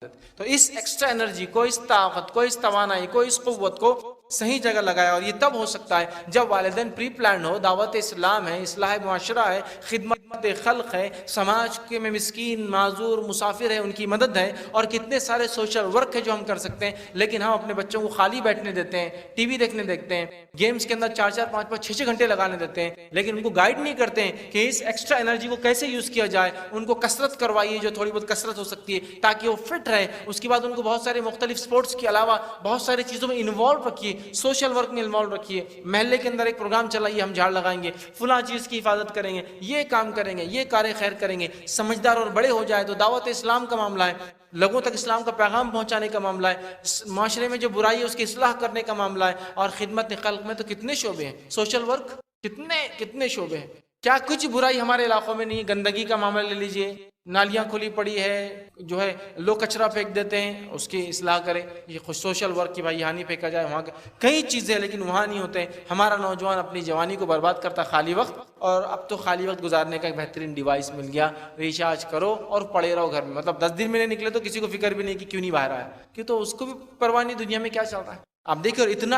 تو اس extra energy کو، اس طاقت کو، اس توانائی کو، اس قوت کو صحیح جگہ لگایا. اور یہ تب ہو سکتا ہے جب والدین پری پلانڈ ہو، دعوت اسلام ہے، اصلاح معاشرہ ہے، خدمت خلق ہے، سماج کے میں مسکین معذور مسافر ہے ان کی مدد ہے، اور کتنے سارے سوشل ورک ہے جو ہم کر سکتے ہیں. لیکن ہم اپنے بچوں کو خالی بیٹھنے دیتے ہیں، ٹی وی دیکھنے دیکھتے ہیں، گیمز کے اندر 4 4 5 5 6 6 گھنٹے لگانے دیتے ہیں، لیکن ان کو گائیڈ نہیں کرتے ہیں کہ اس ایکسٹرا انرجی کو کیسے یوز کیا جائے. ان کو کثرت کروائیے جو تھوڑی بہت کثرت ہو سکتی ہے تاکہ وہ فٹ رہے. اس کے بعد ان کو بہت سارے مختلف سپورٹس کے علاوہ بہت ساری چیزوں میں انوالو رکھیے، سوشل ورک میں انوالو رکھیے. محلے کے اندر ایک پروگرام چلائیے، ہم جھاڑ لگائیں گے، فلاں چیز کی حفاظت کریں گے، یہ کام کریں گے، یہ کار خیر کریں گے. سمجھدار اور بڑے ہو جائے تو دعوت اسلام کا معاملہ ہے، لوگوں تک اسلام کا پیغام پہنچانے کا معاملہ ہے، معاشرے میں جو برائی ہے اس کی اصلاح کرنے کا معاملہ ہے. اور خدمت خلق میں تو کتنے شعبے ہیں، سوشل ورک کتنے شعبے ہیں. کیا کچھ برائی ہمارے علاقوں میں نہیں؟ گندگی کا معاملہ لے لیجئے، نالیاں کھلی پڑی ہے، جو ہے لوگ کچرا پھینک دیتے ہیں، اس کی اصلاح کریں. یہ خوش سوشل ورک کی بھائی یہاں نہیں پھینکا جائے، وہاں کئی چیزیں لیکن وہاں نہیں ہوتے. ہمارا نوجوان اپنی جوانی کو برباد کرتا خالی وقت. اور اب تو خالی وقت گزارنے کا ایک بہترین ڈیوائس مل گیا، ریچارج کرو اور پڑے رہو گھر میں. مطلب 10 دن میں نہیں نکلے تو کسی کو فکر بھی نہیں کہ کیوں نہیں باہر آیا، کہ تو اس کو بھی پرواہ نہیں دنیا میں کیا چل رہا ہے. آپ دیکھیں، اور اتنا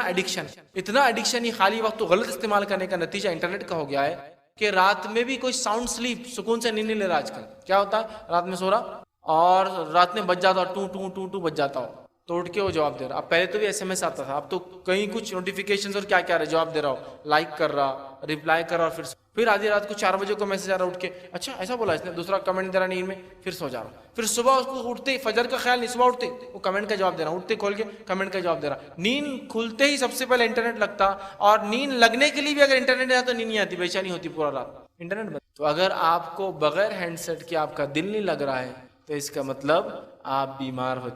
ایڈکشن یہ خالی وقت کو غلط استعمال کرنے کا نتیجہ انٹرنیٹ کا ہو گیا ہے کہ رات میں بھی کوئی ساؤنڈ سلیپ سکون سے نیند نہیں لے رہا. آج کل کیا ہوتا ہے، رات میں سو رہا اور رات میں بج جاتا، ٹو ٹو ٹو ٹو بج جاتا ہو تو اٹھ کے وہ جواب دے رہا. اب پہلے تو بھی ایس ایم ایس آتا تھا، اب تو کہیں کچھ نوٹیفیکیشنز اور کیا کیا رہا، جواب دے رہا ہو، لائک کر رہا، ریپلائی کر رہا، اور پھر آدھی رات کو 4 بجے کو میسج آ رہا اٹھ کے، اچھا ایسا بولا اس نے، دوسرا کمنٹ دے رہا نیند میں، پھر سو جا رہا. پھر صبح اس کو اٹھتے فجر کا خیال نہیں، صبح اٹھتے وہ کمنٹ کا جواب دے رہا، اٹھتے کھول کے کمنٹ کا جواب دے رہا. نیند کھلتے ہی سب سے پہلے انٹرنیٹ لگتا، اور نیند لگنے کے لیے بھی اگر انٹرنیٹ نہیں آتا تو نیند نہیں آتی، بے چینی ہوتی پورا رات. انٹرنیٹ بند. تو اگر آپ کو بغیر ہینڈ سیٹ کے آپ کا دل نہیں لگ رہا ہے تو اس کا مطلب آپ بیمار ہو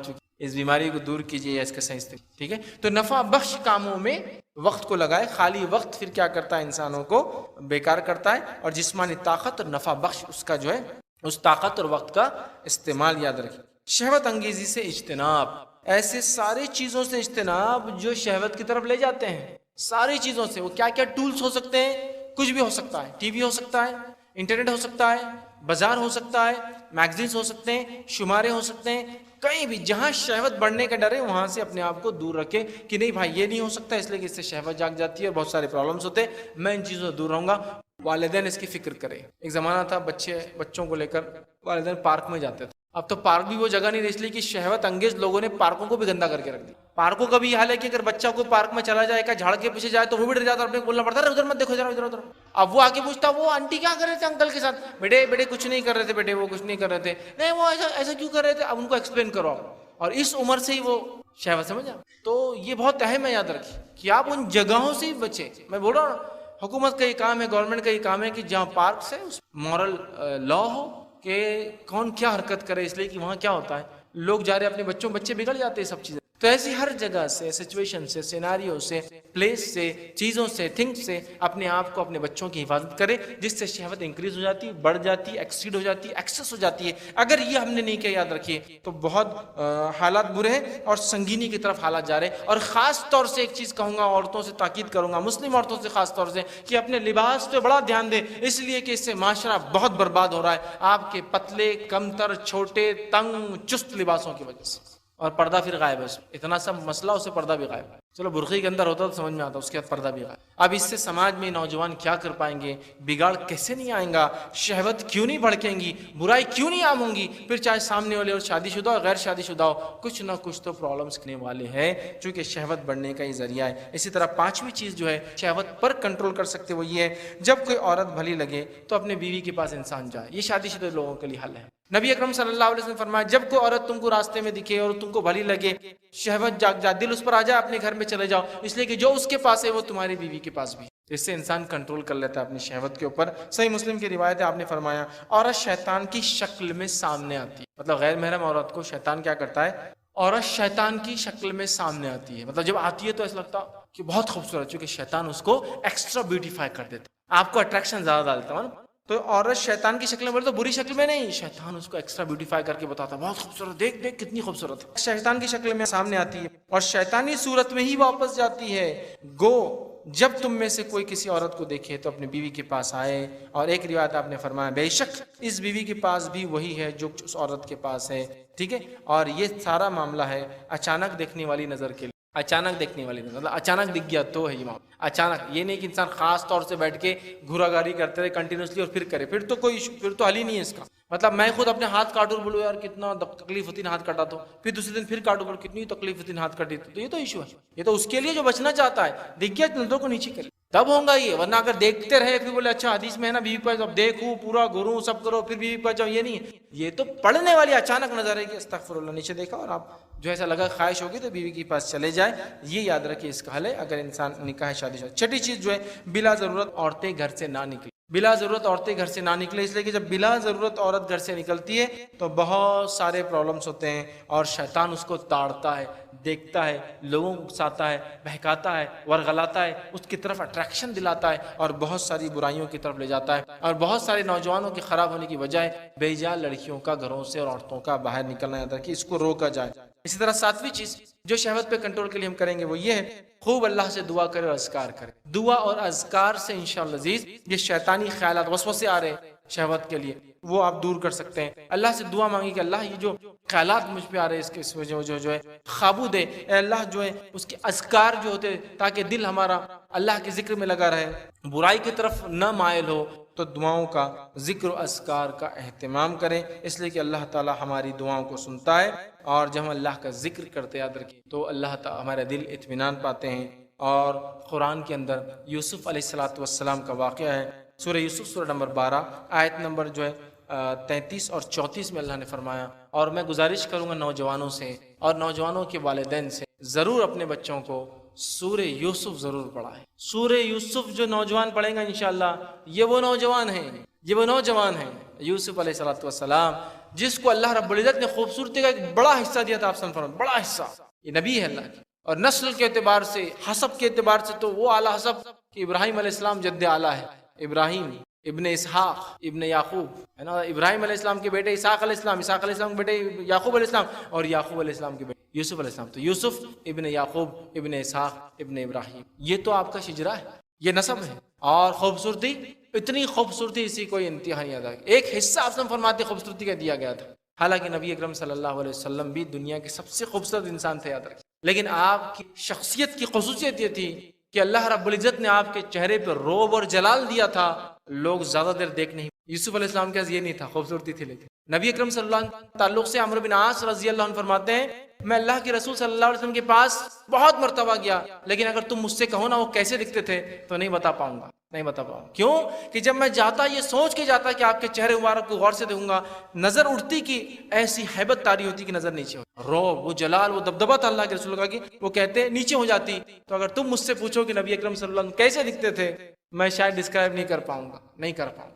چکے. اس بیماری کو دور کیجیے، اس کا صحیح استعمال. ٹھیک ہے، تو نفع بخش کاموں میں وقت کو لگائے. خالی وقت پھر کیا کرتا ہے، انسانوں کو بیکار کرتا ہے. اور جسمانی طاقت اور نفع بخش اس کا جو ہے اس طاقت اور وقت کا استعمال یاد رکھیں. شہوت انگیزی سے اجتناب، ایسے سارے چیزوں سے اجتناب جو شہوت کی طرف لے جاتے ہیں. ساری چیزوں سے. وہ کیا کیا ٹولز ہو سکتے ہیں؟ کچھ بھی ہو سکتا ہے، ٹی وی ہو سکتا ہے، انٹرنیٹ ہو سکتا ہے، بازار ہو سکتا ہے، میگزینز ہو سکتے ہیں، شمارے ہو سکتے ہیں. کہیں بھی جہاں شہوت بڑھنے کا ڈر ہے وہاں سے اپنے آپ کو دور رکھے کہ نہیں بھائی یہ نہیں ہو سکتا، اس لیے کہ اس سے شہوت جاگ جاتی ہے اور بہت سارے پرابلمس ہوتے ہیں، میں ان چیزوں سے دور رہوں گا. والدین اس کی فکر کرے. ایک زمانہ تھا بچوں کو لے کر والدین پارک میں جاتے تھے. اب تو پارک بھی وہ جگہ نہیں رہی، اس لیے کہ شہوت انگیز لوگوں نے پارکوں کو بھی گندا کر کے رکھ دیا. پارکوں کا بھی یہ حال ہے کہ اگر بچہ کوئی پارک میں چلا جائے، جھاڑ کے پیچھے جائے تو وہ بھی ڈر جاتا ہے، اپنے بولنا پڑتا ہے ادھر مت دیکھو، ادھر. اب وہ آگے پوچھتا وہ آنٹی کیا کر رہے تھے انکل کے ساتھ، بیٹے کچھ نہیں کر رہے تھے، بیٹے وہ کچھ نہیں کر رہے تھے، نہیں وہ ایسا کیوں کر رہے تھے. اب ان کو ایکسپلین کرو، اور اس عمر سے ہی وہ شہوت سمجھا. تو یہ بہت اہم ہے، یاد رکھیں کہ آپ ان جگہوں سے بچیں. میں بول رہا ہوں حکومت کا یہ کام ہے، گورنمنٹ کا یہ کام ہے کہ جہاں پارکس ہے مورل لا ہو کہ کون کیا حرکت کرے، اس لیے کہ وہاں کیا ہوتا ہے لوگ جا رہے اپنے بچے بگڑ جاتے ہیں سب چیزیں. تو ایسی ہر جگہ سے، سچویشن سے، سیناریو سے، پلیس سے، چیزوں سے، تھنگس سے اپنے آپ کو، اپنے بچوں کی حفاظت کرے، جس سے شہوت انکریز ہو جاتی ہے، بڑھ جاتی ہے، ایکسیڈ ہو جاتی ہے، ایکسس ہو جاتی ہے. اگر یہ ہم نے نہیں کیا، یاد رکھیے تو بہت حالات برے ہیں اور سنگینی کی طرف حالات جا رہے ہیں. اور خاص طور سے ایک چیز کہوں گا، عورتوں سے تاکید کروں گا، مسلم عورتوں سے خاص طور سے، کہ اپنے لباس پہ بڑا دھیان دیں، اس لیے کہ اس سے معاشرہ بہت برباد ہو رہا ہے آپ کے پتلے، کمتر، چھوٹے، تنگ، چست لباسوں کی وجہ سے. اور پردہ پھر غائب ہے، اتنا سب مسئلہ، اسے پردہ بھی غائب ہے. چلو برقعے کے اندر ہوتا تو سمجھ میں آتا، اس کے بعد پردہ بھی غائب. اب اس سے سماج میں نوجوان کیا کر پائیں گے، بگاڑ کیسے نہیں آئیں گا، شہوت کیوں نہیں بھڑکیں گی، برائی کیوں نہیں عام ہوں گی. پھر چاہے سامنے والے اور شادی شدہ اور غیر شادی شدہ ہو، کچھ نہ کچھ تو پرابلمس کرنے والے ہیں، چونکہ شہوت بڑھنے کا یہ ذریعہ ہے. اسی طرح 5ویں چیز جو ہے شہوت پر کنٹرول کر سکتے وہ یہ ہے، جب کوئی عورت بھلی لگے تو اپنے بیوی کے پاس انسان جائے. یہ شادی شدہ لوگوں کے لیے حل ہے. نبی اکرم صلی اللہ علیہ وسلم نے فرمایا جب کوئی عورت تم کو راستے میں دکھے اور تم کو بھلی لگے، شہوت جاگ جائے، دل اس پر آ جائے، اپنے گھر میں چلے جاؤ، اس لیے کہ جو اس کے پاس ہے وہ تمہاری بیوی کے پاس بھی ہے. اس سے انسان کنٹرول کر لیتا ہے اپنی شہوت کے اوپر. صحیح مسلم کی روایت ہے، آپ نے فرمایا عورت شیطان کی شکل میں سامنے آتی ہے. مطلب غیر محرم عورت کو شیطان کیا کرتا ہے، عورت شیطان کی شکل میں سامنے آتی ہے. مطلب جب آتی ہے تو ایسا لگتا کہ بہت خوبصورت، چونکہ شیطان اس کو ایکسٹرا بیوٹیفائی کر دیتا ہے، آپ کو اٹریکشن زیادہ ڈالتا ہے. تو عورت شیطان کی شکل میں بولے تو بری شکل میں نہیں، شیطان اس کو ایکسٹرا بیوٹیفائی کر کے بتاتا ہے بہت خوبصورت، دیکھ کتنی خوبصورت ہے. شیطان کی شکل میں سامنے آتی ہے اور شیطانی صورت میں ہی واپس جاتی ہے. گو جب تم میں سے کوئی کسی عورت کو دیکھے تو اپنی بیوی کے پاس آئے. اور ایک روایت آپ نے فرمایا بے شک اس بیوی کے پاس بھی وہی ہے جو اس عورت کے پاس ہے. ٹھیک ہے. اور یہ سارا معاملہ ہے اچانک دیکھنے والی نظر کے لیے. اچانک دیکھنے والی نظر مطلب اچانک دکھ گیا تو ہے یہ معاملہ. اچانک یہ نہیں کہ انسان خاص طور سے بیٹھ کے گھورا گاری کرتے رہے کنٹینیوسلی اور پھر کرے, پھر تو کوئی ایشو, پھر تو حل ہی نہیں ہے اس کا. مطلب میں خود اپنے ہاتھ کاٹوں اور بولوں یار کتنا تکلیف ہوتی ہے ہاتھ کٹا تو, پھر دوسرے دن پھر کاٹوں پر کتنی تکلیف ہوتی ہے ہاتھ کٹی تو یہ تو ایشو ہے. یہ تو اس کے لیے جو بچنا چاہتا ہے دکھ گیا نظروں کو نیچے کرے تب ہوگا یہ. ورنہ اگر دیکھتے رہے پھر بولے اچھا حدیث میں ہے نا بیوی پر اب دیکھوں پورا گھوروں سب کرو پھر بیوی پر جاؤ, یہ نہیں ہے. یہ تو پڑھنے والی اچانک نظر ہے کہ استغفر اللہ نیچے دیکھا اور آپ جو ایسا لگا خواہش ہوگی تو بیوی کے پاس چلے جائے. یہ یاد رکھیے اس کا حل ہے اگر انسان نکاح شادی شادی. چھٹی چیز جو ہے بلا ضرورت عورتیں گھر سے نہ نکلیں. بلا ضرورت عورتیں گھر سے نہ نکلے, اس لیے کہ جب بلا ضرورت عورت گھر سے نکلتی ہے تو بہت سارے پرابلمس ہوتے ہیں اور شیطان اس کو تاڑتا ہے, دیکھتا ہے, لوگوں کو اکساتا ہے, بہکاتا ہے, ورغلاتا ہے, اس کی طرف اٹریکشن دلاتا ہے اور بہت ساری برائیوں کی طرف لے جاتا ہے. اور بہت سارے نوجوانوں کے خراب ہونے کی وجہ ہے بے جا لڑکیوں کا گھروں سے اور عورتوں کا باہر نکلنا ہے کہ اس کو روکا جائے. اسی طرح ساتویں چیز جو شہوت پہ کنٹرول کے لیے ہم کریں گے وہ یہ ہے خوب اللہ سے دعا کرے اور اذکار کرے. دعا اور اذکار سے انشاءاللہ عزیز یہ شیطانی خیالات وسوسے آ رہے ہیں شہوت کے لیے وہ آپ دور کر سکتے ہیں. اللہ سے دعا مانگی کہ اللہ یہ جو خیالات مجھ پہ آ رہے ہیں اس وجہ جو ہے قابو دے. اے اللہ جو ہے اس کے اذکار جو ہوتے تاکہ دل ہمارا اللہ کے ذکر میں لگا رہے, برائی کی طرف نہ مائل ہو. تو دعاؤں کا ذکر و اذکار کا اہتمام کریں اس لیے کہ اللہ تعالی ہماری دعاؤں کو سنتا ہے. اور جب ہم اللہ کا ذکر کرتے یاد رکھیں تو اللہ تعالی ہمارے دل اطمینان پاتے ہیں. اور قرآن کے اندر یوسف علیہ السلام کا واقعہ ہے. سورہ یوسف سورہ نمبر 12 آیت نمبر جو ہے 33 اور 34 میں اللہ نے فرمایا, اور میں گزارش کروں گا نوجوانوں سے اور نوجوانوں کے والدین سے ضرور اپنے بچوں کو سورہ یوسف ضرور پڑھائیں. سورہ یوسف جو نوجوان پڑھیں گا انشاءاللہ یہ وہ نوجوان ہیں یوسف علیہ السلام جس کو اللہ رب العزت نے خوبصورتی کا ایک بڑا حصہ دیا تھا. آپ سن فرمائیں بڑا حصہ, یہ نبی ہے اللہ کی. اور نسل کے اعتبار سے حسب کے اعتبار سے تو وہ اعلیٰ حسب کہ ابراہیم علیہ السلام جد اعلیٰ ہے. ابراہیم ابن اسحاق ابن یعقوب ہے نا, ابراہیم علیہ السلام کے بیٹے اسحاق علیہ السلام, اسحاق علیہ السلام کے بیٹے یعقوب علیہ السلام, اور یعقوب علیہ السلام کے بیٹے یوسف علیہ السلام. تو یوسف ابن یعقوب ابن اسحاق ابن ابراہیم یہ تو آپ کا شجرہ ہے, یہ نسب ہے. اور خوبصورتی اتنی خوبصورتی اسی کوئی انتہا نہیں ادا. ایک حصہ آپ سے فرماتے خوبصورتی کا دیا گیا تھا. حالانکہ نبی اکرم صلی اللہ علیہ وسلم بھی دنیا کے سب سے خوبصورت انسان تھے یاد رکھیں, لیکن آپ کی شخصیت کی خصوصیت یہ تھی کہ اللہ رب العزت نے آپ کے چہرے پر روب اور جلال دیا تھا. لوگ زیادہ دیر دیکھ نہیں. یوسف علیہ السلام کے پاس یہ نہیں تھا, خوبصورتی تھی. لیکن نبی اکرم صلی اللہ علیہ وسلم تعلق سے عمرو بن عاص رضی اللہ عنہ فرماتے ہیں میں اللہ کے رسول صلی اللہ علیہ وسلم کے پاس بہت مرتبہ گیا, لیکن اگر تم مجھ سے کہو نا وہ کیسے دکھتے تھے تو نہیں بتا پاؤں گا. کیوں کہ جب میں جاتا یہ سوچ کے جاتا کہ آپ کے چہرے مبارک کو غور سے دیکھوں گا, نظر اٹھتی کی ایسی ہیبت طاری ہوتی کہ نظر نیچے ہو, روب وہ جلال وہ دبدبہ تھا اللہ کے رسول کا کہ وہ کہتے نیچے ہو جاتی. تو اگر تم مجھ سے پوچھو کہ نبی اکرم صلی اللہ علیہ وسلم کیسے دکھتے تھے میں شاید ڈسکرائب نہیں کر پاؤں گا,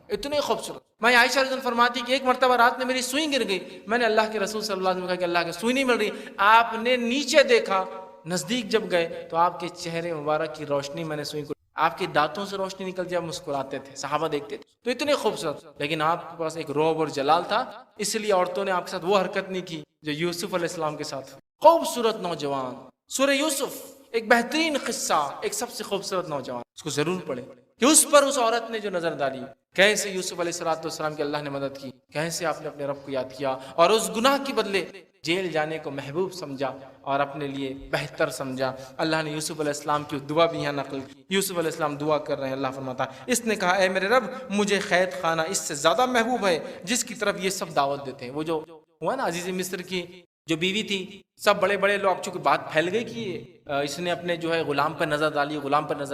اتنے خوبصورت. میں عائشہ رضی اللہ عنہا فرماتی کہ ایک مرتبہ رات میں میری سوئی گر گئی. میں نے اللہ کے رسول صلی اللہ علیہ وسلم کہا کہ اللہ کی سوئی نہیں مل رہی. آپ نے نیچے دیکھا, نزدیک جب گئے تو آپ کے چہرے مبارک کی روشنی میں نے سوئی کو, آپ کے دانتوں سے روشنی نکل جب مسکراتے تھے, صحابہ دیکھتے تھے تو اتنے خوبصورت. لیکن آپ کے پاس ایک روب اور جلال تھا, اس لیے عورتوں نے آپ کے ساتھ وہ حرکت نہیں کی جو یوسف علیہ السلام کے ساتھ. خوبصورت نوجوان سورہ یوسف ایک بہترین قصہ, ایک سب سے خوبصورت نوجوان, اس کو ضرور پڑھیں کہ اس پر اس عورت نے جو نظر ڈالی, کیسے یوسف علیہ السلام کی اللہ نے مدد کی, کیسے آپ نے اپنے رب کو یاد کیا اور اس گناہ کے بدلے جیل جانے کو محبوب سمجھا اور اپنے لیے بہتر سمجھا. اللہ نے یوسف علیہ السلام کی دعا بھی یہاں نقل کی. یوسف علیہ السلام دعا کر رہے ہیں, اللہ فرماتا ہے اس نے کہا اے میرے رب مجھے قید خانہ اس سے زیادہ محبوب ہے جس کی طرف یہ سب دعوت دیتے ہیں. وہ جو ہوا نا عزیز مصر کی جو بیوی تھی, سب بڑے بڑے لوگ, چونکہ بات پھیل گئی کہ اس نے اپنے جو ہے غلام پر نظر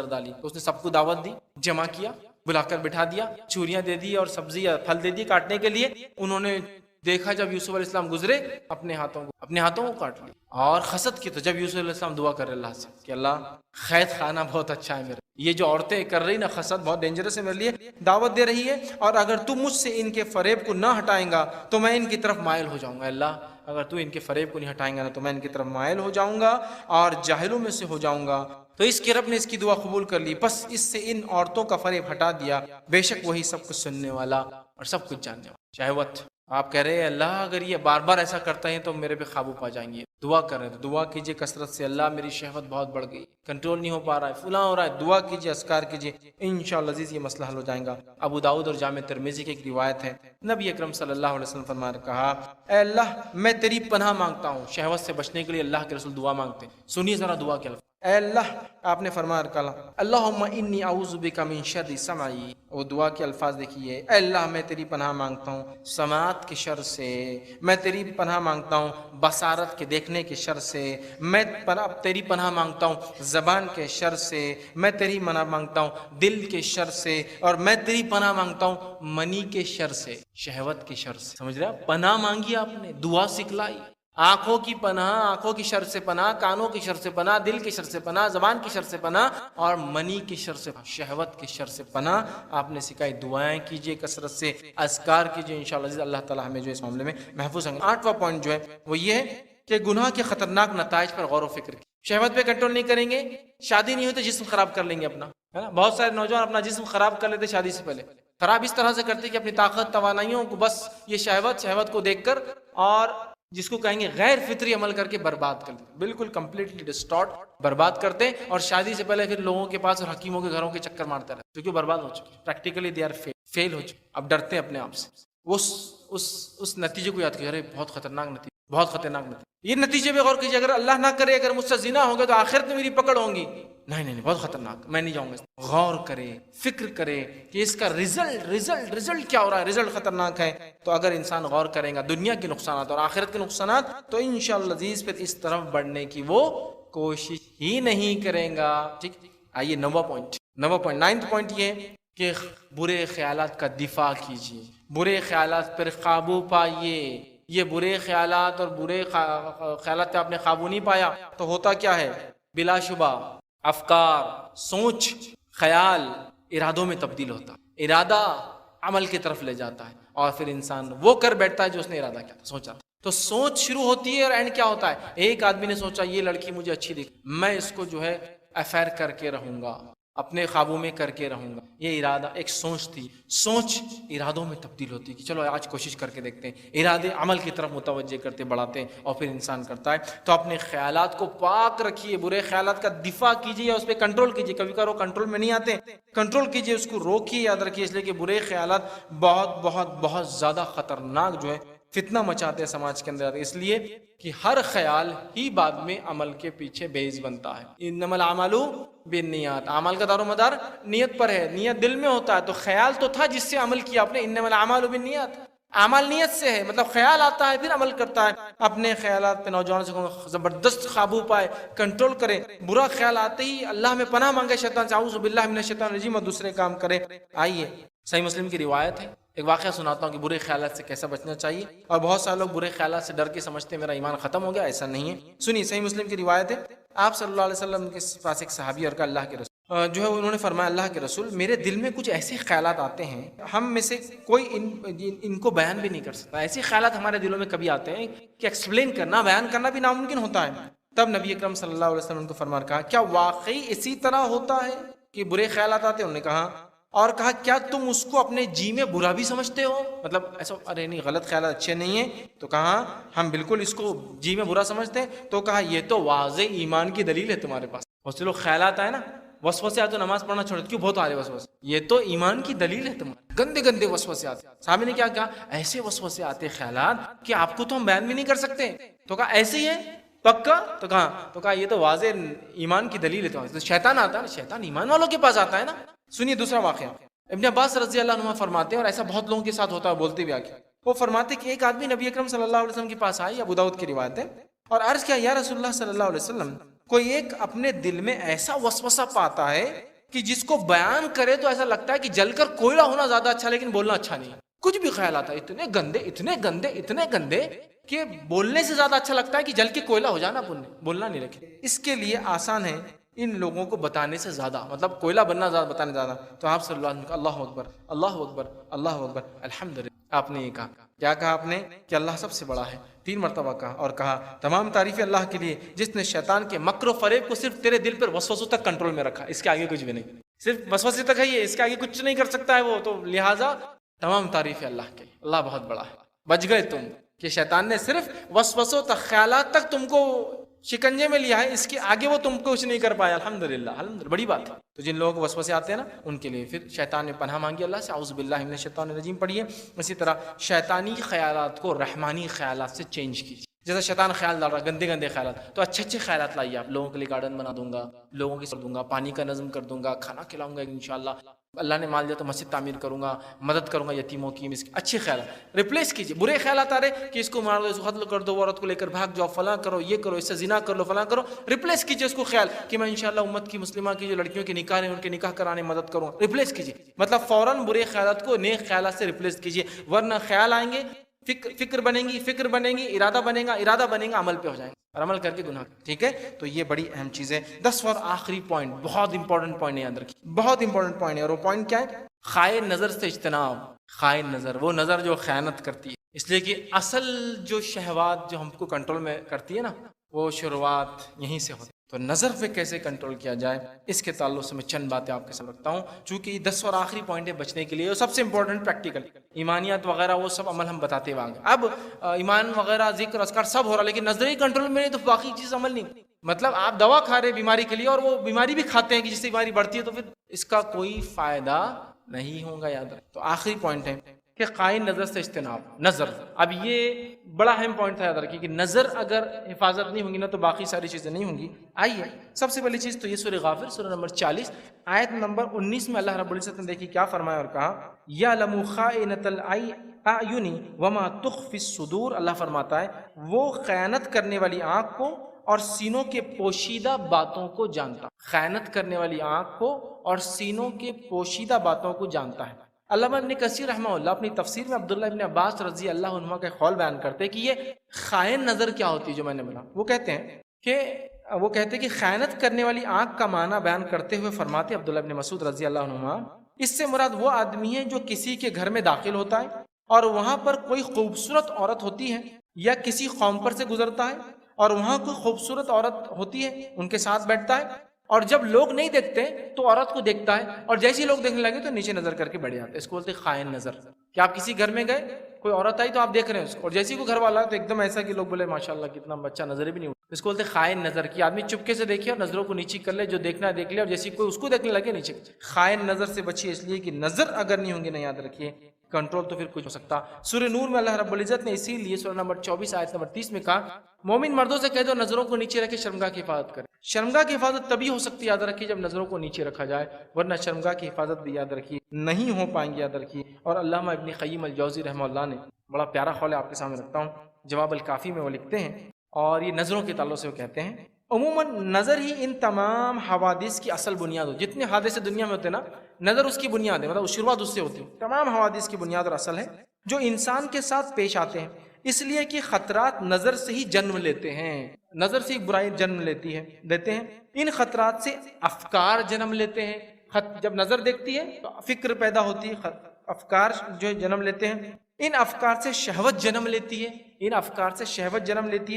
ڈالی, تو اس نے سب کو دعوت دی, جمع کیا, بلا کر بٹھا دیا, چوریاں دے دی اور سبزی یا پھل دے دی کاٹنے کے لیے. انہوں نے دیکھا جب یوسف علیہ السلام گزرے اپنے ہاتھوں کو کاٹ لیا اور حسد کی. تو جب یوسف علیہ السلام دعا کر رہے اللہ سے کہ اللہ قید خانہ بہت اچھا ہے میرا, یہ جو عورتیں کر رہی نا حسد بہت ڈینجرس ہے میرے لیے, دعوت دے رہی ہے اور اگر تم مجھ سے ان کے فریب کو نہ ہٹائیں گا تو میں ان کی طرف مائل ہو جاؤں گا. اللہ اگر تو ان کے فریب کو نہیں ہٹائیں گا نا تو میں ان کی طرف مائل ہو جاؤں گا اور جاہلوں میں سے ہو جاؤں گا. تو اس کے رب نے اس کی دعا قبول کر لی, بس اس سے ان عورتوں کا فریب ہٹا دیا. بے شک وہی سب کچھ سننے والا اور سب کچھ جاننے والا. شہوت آپ کہہ رہے ہیں اللہ اگر یہ بار بار ایسا کرتا ہے تو میرے پہ قابو پا جائیں گے، دعا کر رہے ہیں تو دعا کیجئے کثرت سے، اللہ میری شہوت بہت بڑھ گئی، کنٹرول نہیں ہو پا رہا ہے، فلاں ہو رہا ہے، دعا کیجئے، اذکار کیجئے، انشاءاللہ عزیز یہ مسئلہ حل ہو جائے گا۔ ابو داؤد اور جامع ترمذی کی ایک روایت ہے، نبی اکرم صلی اللہ علیہ وسلم فرما کہا، اے اللہ میں تیری پناہ مانگتا ہوں۔ شہوت سے بچنے کے لیے اللہ کے رسول دعا مانگتے ہیں، سنیے ذرا دعا کے الفاظ۔ اے اللہ، آپ نے فرمایا کہا اللہم انی اعوذ بک من شر سمعی، وہ دعا کے الفاظ دیکھیے، اے اللہ میں تیری پناہ مانگتا ہوں سماعت کے شر سے، میں تیری پناہ مانگتا ہوں بصارت کے دیکھنے کے شر سے، میں تیری پناہ مانگتا ہوں زبان کے شر سے، میں تیری پناہ مانگتا ہوں دل کے شر سے، اور میں تیری پناہ مانگتا ہوں منی کے شر سے، شہوت کے شر سے۔ سمجھ رہے ہیں؟ پناہ مانگی آپ نے، دعا سکھلائی، آنکھوں کی پناہ، آنکھوں کی شر سے پناہ، کانوں کی شر سے پناہ، دل کی شر سے پناہ، زبان کی شر سے پناہ، اور منی کی شر سے، شہوت کی شر سے پناہ آپ نے سکھائی۔ دعائیں کیجئے کثرت سے، اذکار کیجئے، انشاءاللہ اللہ تعالی ہمیں جو اس معاملے میں محفوظ ہوں گے۔ 8واں پوائنٹ جو ہے وہ یہ ہے کہ گناہ کے خطرناک نتائج پر غور و فکر کی۔ شہوت پہ کنٹرول نہیں کریں گے، شادی نہیں ہوئی تو جسم خراب کر لیں گے اپنا، ہے نا؟ بہت سارے نوجوان اپنا جسم خراب کر لیتے شادی سے پہلے، خراب اس طرح سے کرتے کہ اپنی طاقت توانائیوں کو بس یہ شہوت کو دیکھ کر، اور جس کو کہیں گے غیر فطری عمل کر کے برباد کر دیتے، بالکل کمپلیٹلی ڈسٹارٹ برباد کرتے، اور شادی سے پہلے پھر لوگوں کے پاس اور حکیموں کے گھروں کے چکر مارتے رہتے، کیونکہ برباد ہو چکے، پریکٹیکلی دے آر فیل ہو چکے، اب ڈرتے ہیں اپنے آپ سے۔ اس نتیجے کو یاد کیجیے، ارے بہت خطرناک نتیجہ، بہت خطرناک نتیجہ۔ یہ نتیجے پہ غور کیجیے، اگر اللہ نہ کرے اگر مجھ سے زنا ہوگا تو آخرت میں میری پکڑ ہوں گی، نہیں بہت خطرناک، میں نہیں جاؤں گا۔ غور کرے، فکر کرے کہ اس کا رزلٹ کیا ہو رہا ہے، رزلٹ خطرناک ہے۔ تو اگر انسان غور کرے گا دنیا کے نقصانات اور آخرت کے نقصانات، تو انشاءاللہ عزیز پھر اس طرف بڑھنے کی وہ کوشش ہی نہیں کرے گا۔ ٹھیک، آئیے 9واں پوائنٹ، 9واں پوائنٹ یہ ہے کہ برے خیالات کا دفاع کیجیے، برے خیالات پر قابو پائیے۔ یہ برے خیالات اور برے خیالات پہ آپ نے قابو نہیں پایا تو ہوتا کیا ہے؟ بلا شبہ افکار، سوچ، خیال ارادوں میں تبدیل ہوتا ہے، ارادہ عمل کی طرف لے جاتا ہے، اور پھر انسان وہ کر بیٹھتا ہے جو اس نے ارادہ کیا تھا، سوچا تھا۔ تو سوچ شروع ہوتی ہے اور اینڈ کیا ہوتا ہے؟ ایک آدمی نے سوچا یہ لڑکی مجھے اچھی دکھ، میں اس کو جو ہے افیئر کر کے رہوں گا، اپنے قابو میں کر کے رہوں گا۔ یہ ارادہ ایک سوچ تھی، سوچ ارادوں میں تبدیل ہوتی ہے کہ چلو آج کوشش کر کے دیکھتے ہیں، ارادے عمل کی طرف متوجہ کرتے بڑھاتے ہیں، اور پھر انسان کرتا ہے۔ تو اپنے خیالات کو پاک رکھیے، برے خیالات کا دفاع کیجیے یا اس پہ کنٹرول کیجیے۔ کبھی کبھار وہ کنٹرول میں نہیں آتے، کنٹرول کیجیے، اس کو روکیے، یاد رکھیے، اس لیے کہ برے خیالات بہت بہت بہت زیادہ خطرناک جو ہے فتنہ مچاتے ہیں سماج کے اندر، اس لیے کہ ہر خیال ہی بعد میں عمل کے پیچھے بیس بنتا ہے۔ انما الاعمال بالنیات، عمل کا دار و مدار نیت پر ہے، نیت دل میں ہوتا ہے، تو خیال تو تھا جس سے عمل کیا آپ نے، انما الاعمال بالنیات، عمل نیت سے ہے، مطلب خیال آتا ہے پھر عمل کرتا ہے۔ اپنے خیالات پہ نوجوان سے زبردست قابو پائے، کنٹرول کرے، برا خیال آتے ہی اللہ میں پناہ مانگے شیطان سے، اعوذ باللہ من الشیطان الرجیم، اور دوسرے کام کرے۔ آئیے صحیح مسلم کی روایت ہے، ایک واقعہ سناتا ہوں کہ برے خیالات سے کیسا بچنا چاہیے۔ اور بہت سارے لوگ برے خیالات سے ڈر کے سمجھتے ہیں میرا ایمان ختم ہو گیا، ایسا نہیں ہے۔ سنیے، صحیح مسلم کی روایت ہے، آپ صلی اللہ علیہ وسلم کے پاس ایک صحابی اور کا اللہ کے رسول جو ہے انہوں نے فرمایا، اللہ کے رسول میرے دل میں کچھ ایسے خیالات آتے ہیں ہم میں سے کوئی ان کو بیان بھی نہیں کر سکتا، ایسے خیالات ہمارے دلوں میں کبھی آتے ہیں کہ ایکسپلین کرنا، بیان کرنا بھی ناممکن ہوتا ہے۔ تب نبی اکرم صلی اللہ علیہ وسلم کو فرمایا، کہا کیا واقعی اسی طرح ہوتا ہے کہ برے خیالات آتے ہیں؟ انہوں نے کہا، اور کہا کیا تم اس کو اپنے جی میں برا بھی سمجھتے ہو؟ مطلب ایسا ارے نہیں، غلط خیالات اچھے نہیں ہیں، تو کہا ہم بالکل اس کو جی میں برا سمجھتے ہیں۔ تو کہا یہ تو واضح ایمان کی دلیل ہے تمہارے پاس۔ بہت سے لوگ خیالات آئے نا، وسوسے آتے تو نماز پڑھنا چھوڑ، کیوں بہت آ رہے وسوسے؟ یہ تو ایمان کی دلیل ہے تمہارے، گندے گندے وسوسے آتے۔ صحابی نے کیا کہا؟ ایسے وسوسے آتے خیالات کہ آپ کو تو ہم بیان بھی نہیں کر سکتے۔ تو کہا ایسے ہی ہے پکا؟ تو کہا یہ تو واضح ایمان کی دلیل ہے تمہارے۔ تو شیطان آتا ہے، شیطان ایمان والوں کے پاس آتا ہے نا۔ سنیے دوسرا واقعہ، ابن عباس رضی اللہ عنہ فرماتے ہیں، اور ایسا بہت لوگوں کے ساتھ ہوتا ہے، بولتے بھی آگے، وہ فرماتے کہ ایک آدمی نبی اکرم صلی اللہ علیہ وسلم کے پاس آئی، ابو داؤد کی روایت ہے، اور عرض کیا، یا رسول اللہ صلی اللہ علیہ وسلم، کوئی ایک اپنے دل میں ایسا وسوسہ پاتا ہے کہ جس کو بیان کرے تو ایسا لگتا ہے کہ جل کر کوئلہ ہونا زیادہ اچھا، لیکن بولنا اچھا نہیں۔ کچھ بھی خیال آتا ہے اتنے گندے اتنے گندے اتنے گندے کہ بولنے سے زیادہ اچھا لگتا ہے کہ جل کے کوئلہ ہو جانا، بولنا نہیں رکھے۔ اس کے لیے آسان ہے ان لوگوں کو بتانے سے زیادہ، مطلب کوئلہ بننا زیادہ، بتانے زیادہ۔ تو آپ صلی اللہ علیہ وسلم اللہ اکبر اللہ اکبر اللہ اکبر الحمدللہ، آپ نے یہ کہا، کیا کہا آپ نے؟ کہ اللہ سب سے بڑا ہے، 3 مرتبہ کہا، اور کہا تمام تعریفیں اللہ کے لیے جس نے شیطان کے مکر و فریب کو صرف تیرے دل پر وسوسوں تک کنٹرول میں رکھا، اس کے آگے کچھ بھی نہیں، صرف وسوسے تک ہے یہ، اس کے آگے کچھ نہیں کر سکتا ہے وہ، تو لہٰذا تمام تعریفیں اللہ کے لیے، اللہ بہت بڑا ہے، بچ گئے تم کہ شیطان نے صرف وسوسوں تک، خیالات تک تم کو شکنجے میں لیا ہے، اس کے آگے وہ تم کو کچھ نہیں کر پایا. الحمدللہ الحمدللہ، بڑی بات ہے. تو جن لوگوں کو وسوسے آتے ہیں نا ان کے لیے پھر شیطان نے پناہ مانگی اللہ سے، اعوذ باللہ من الشیطان الرجیم پڑھیے. اسی طرح شیطانی خیالات کو رحمانی خیالات سے چینج کیجیے. جیسا شیطان خیال ڈال رہا ہے گندے گندے خیالات، تو اچھے اچھے خیالات لائیے. آپ لوگوں کے لیے گارڈن بنا دوں گا، لوگوں کی کر دوں گا، پانی کا نظم کر دوں گا، کھانا کھلاؤں گا انشاءاللہ، اللہ نے مال دیا تو مسجد تعمیر کروں گا، مدد کروں گا یتیموں کی، اچھے خیالات ریپلیس کیجیے. برے خیالات آ رہے کہ اس کو مار دو، اس کو قتل کر دو، عورت کو لے کر بھاگ جاؤ، فلاں کرو، یہ کرو، اس سے زنا کر لو، فلاں کرو، ریپلیس کیجیے اس کو خیال کہ میں انشاءاللہ امت کی مسلمہ کی جو لڑکیوں کے نکاح ہیں ان کے نکاح کرانے مدد کروں. ریپلیس کیجیے، مطلب فوراً برے خیالات کو نیک خیالات سے ریپلیس کیجیے، ورنہ خیال آئیں گے، فکر بنے گی، ارادہ بنے گا، عمل پہ ہو جائیں گے اور عمل کر کے گناہ. ٹھیک ہے، تو یہ بڑی اہم چیز ہے. 10 اور آخری پوائنٹ، بہت امپورٹنٹ پوائنٹ ہے، یاد رکھیے، بہت امپورٹنٹ پوائنٹ ہے. اور وہ پوائنٹ کیا ہے؟ خائن نظر سے اجتناب. خائن نظر، وہ نظر جو خیانت کرتی ہے. اس لیے کہ اصل جو شہوات جو ہم کو کنٹرول میں کرتی ہے نا، وہ شروعات یہیں سے ہوتی ہے. تو نظر پہ کیسے کنٹرول کیا جائے، اس کے تعلق سے میں چند باتیں آپ کے ساتھ رکھتا ہوں، چونکہ یہ 10 اور آخری پوائنٹ ہے بچنے کے لیے، اور سب سے امپورٹنٹ پریکٹیکل ایمانیات وغیرہ وہ سب عمل ہم بتاتے ہوئے. اب ایمان وغیرہ ذکر اذکار سب ہو رہا، لیکن نظری کنٹرول میں نہیں تو باقی چیز عمل نہیں. مطلب آپ دوا کھا رہے بیماری کے لیے اور وہ بیماری بھی کھاتے ہیں کہ جس سے بیماری بڑھتی ہے، تو پھر اس کا کوئی فائدہ نہیں ہوگا. یاد رکھ. تو آخری پوائنٹ ہے کہ خائن نظر سے اجتناب. نظر، اب یہ بڑا اہم پوائنٹ تھا، یاد رکھیے کہ نظر اگر حفاظت نہیں ہوگی نا تو باقی ساری چیزیں نہیں ہوں گی. آئیے سب سے پہلی چیز تو یہ سورہ غافر سورہ نمبر 40 آیت نمبر 19 میں اللہ رب العزت نے دیکھی کیا فرمایا اور کہا، یعلم خائنۃ الاعین وما تخفی الصدور. اللہ فرماتا ہے وہ خیانت کرنے والی آنکھ کو اور سینوں کے پوشیدہ باتوں کو جانتا. خیانت کرنے والی آنکھ کو اور سینوں کے پوشیدہ باتوں کو جانتا ہے. علامہ ابن کثیر رحمہ اللہ اپنی تفسیر میں عبداللہ ابن عباس رضی اللہ عنہما کا قول بیان کرتے ہیں کہ یہ خائن نظر کیا ہوتی ہے جو میں نے بولا. وہ کہتے ہیں کہ خیانت کرنے والی آنکھ کا معنی بیان کرتے ہوئے فرماتے عبداللہ ابن مسعود رضی اللہ عنہما، اس سے مراد وہ آدمی ہے جو کسی کے گھر میں داخل ہوتا ہے اور وہاں پر کوئی خوبصورت عورت ہوتی ہے، یا کسی قوم پر سے گزرتا ہے اور وہاں کوئی خوبصورت عورت ہوتی ہے، ان کے ساتھ بیٹھتا ہے، اور جب لوگ نہیں دیکھتے تو عورت کو دیکھتا ہے، اور جیسے ہی لوگ دیکھنے لگے تو نیچے نظر کر کے بیٹھ جاتے ہیں. اس کو بولتے ہیں خائن نظر. کہ آپ کسی گھر میں گئے، کوئی عورت آئی تو آپ دیکھ رہے ہیں اس کو، اور جیسے ہی کوئی گھر والا ہے تو ایک دم ایسا کہ لوگ بولے ماشاءاللہ کتنا بچہ، نظر بھی نہیں اٹھتی. اس کو بولتے ہیں خائن نظر. کی آدمی چپکے سے دیکھے اور نظروں کو نیچے کر لے، جو دیکھنا ہے دیکھ لے، اور جیسے کوئی اس کو دیکھنے لگے نیچے. خائن نظر سے بچیے، اس لیے کہ نظر اگر نہیں ہوں گے نا، یاد رکھیے کنٹرول تو پھر کچھ ہو سکتا. سورہ نور میں اللہ رب العزت نے اسی لیے سورہ نمبر 24 آیت نمبر 30 میں کہا، مومن مردوں سے کہہ دو نظروں کو نیچے رکھے، شرمگاہ کی حفاظت کریں. شرمگاہ کی حفاظت تبھی ہو سکتی ہے، یاد رکھیے، جب نظروں کو نیچے رکھا جائے، ورنہ شرمگاہ کی حفاظت بھی یاد رکھیے نہیں ہو پائیں گے. یاد رکھیے. اور علامہ ابن قیم الجوزی رحمہ اللہ نے بڑا پیارا قول آپ کے سامنے رکھتا ہوں، جواب الکافی میں وہ لکھتے ہیں، اور یہ نظروں کے تعلق سے وہ کہتے ہیں، عموماً نظر ہی ان تمام حوادث کی اصل بنیاد ہو. جتنے حادثے دنیا میں ہوتے ہیں نا، نظر اس کی بنیاد ہے، مطلب شروعات اس سے ہوتی ہے. تمام حوادث کی بنیاد اور اصل ہے جو انسان کے ساتھ پیش آتے ہیں، اس لیے کہ خطرات نظر سے ہی جنم لیتے ہیں. نظر سے ایک برائی جنم لیتے ہیں. ان خطرات سے افکار جنم لیتے ہیں. جب نظر دیکھتی ہے تو فکر پیدا ہوتی ہے، افکار جو جنم لیتے ہیں. ان افکار سے شہوت جنم لیتی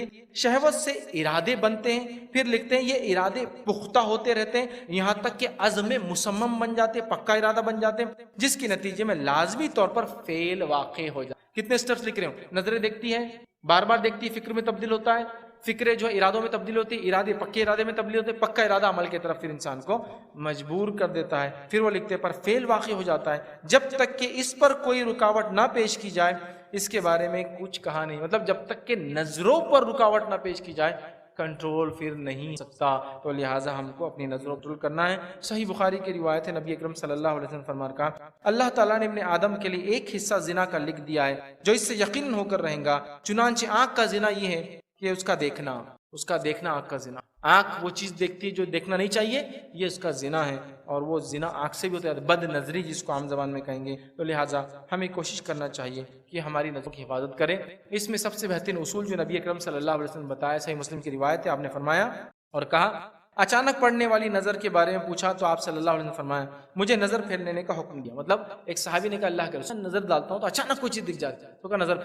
ہے، شہوت سے ارادے بنتے ہیں. پھر لکھتے ہیں یہ ارادے پختہ ہوتے رہتے ہیں، یہاں تک کہ عزم مصمم بن جاتے ہیں، پکا ارادہ بن جاتے ہیں، جس کے نتیجے میں لازمی طور پر فعل واقع ہو جاتا ہے. کتنے سٹیپس لکھ رہے ہوں. نظریں دیکھتی ہے، بار بار دیکھتی ہے، فکر میں تبدیل ہوتا ہے، فکریں جو ارادوں میں تبدیل ہوتی ہے، ارادے پکے ارادے میں تبدیل ہوتے ہیں، پکا ارادہ عمل کی طرف پھر انسان کو مجبور کر دیتا ہے. پھر وہ لکھتے پر فعل واقع ہو جاتا ہے جب تک کہ اس پر کوئی رکاوٹ نہ پیش کی جائے. اس کے بارے میں کچھ کہا نہیں، مطلب جب تک کہ نظروں پر رکاوٹ نہ پیش کی جائے کنٹرول پھر نہیں سکتا. تو لہٰذا ہم کو اپنی نظروں کنٹرول کرنا ہے. صحیح بخاری کی روایت ہے، نبی اکرم صلی اللہ علیہ وسلم فرمان کا، اللہ تعالیٰ نے ابن آدم کے لیے ایک حصہ زنا کا لکھ دیا ہے جو اس سے یقین ہو کر رہیں گا. چنانچہ آنکھ کا زنا یہ ہے کہ اس کا دیکھنا آنکھ کا زنا. آنکھ وہ چیز دیکھتی ہے جو دیکھنا نہیں چاہیے، یہ اس کا زنا ہے، اور وہ زنا آنکھ سے بھی ہوتا ہے، بد نظری جس کو عام زبان میں کہیں گے. تو لہٰذا ہمیں کوشش کرنا چاہیے کہ ہماری نظروں کی حفاظت کریں. اس میں سب سے بہترین اصول جو نبی اکرم صلی اللہ علیہ وسلم نے بتایا، صحیح مسلم کی روایت ہے، آپ نے فرمایا اور کہا، اچانک پڑنے والی نظر کے بارے میں پوچھا تو آپ صلی اللہ علیہ وسلم نے فرمایا مجھے نظر پھیر لینے کا حکم دیا. مطلب ایک صحابی نے کہا اللہ کے رسول نظر ڈالتا ہوں تو اچانک کوئی چیز دکھ جاتی ہے، تو کہا نظر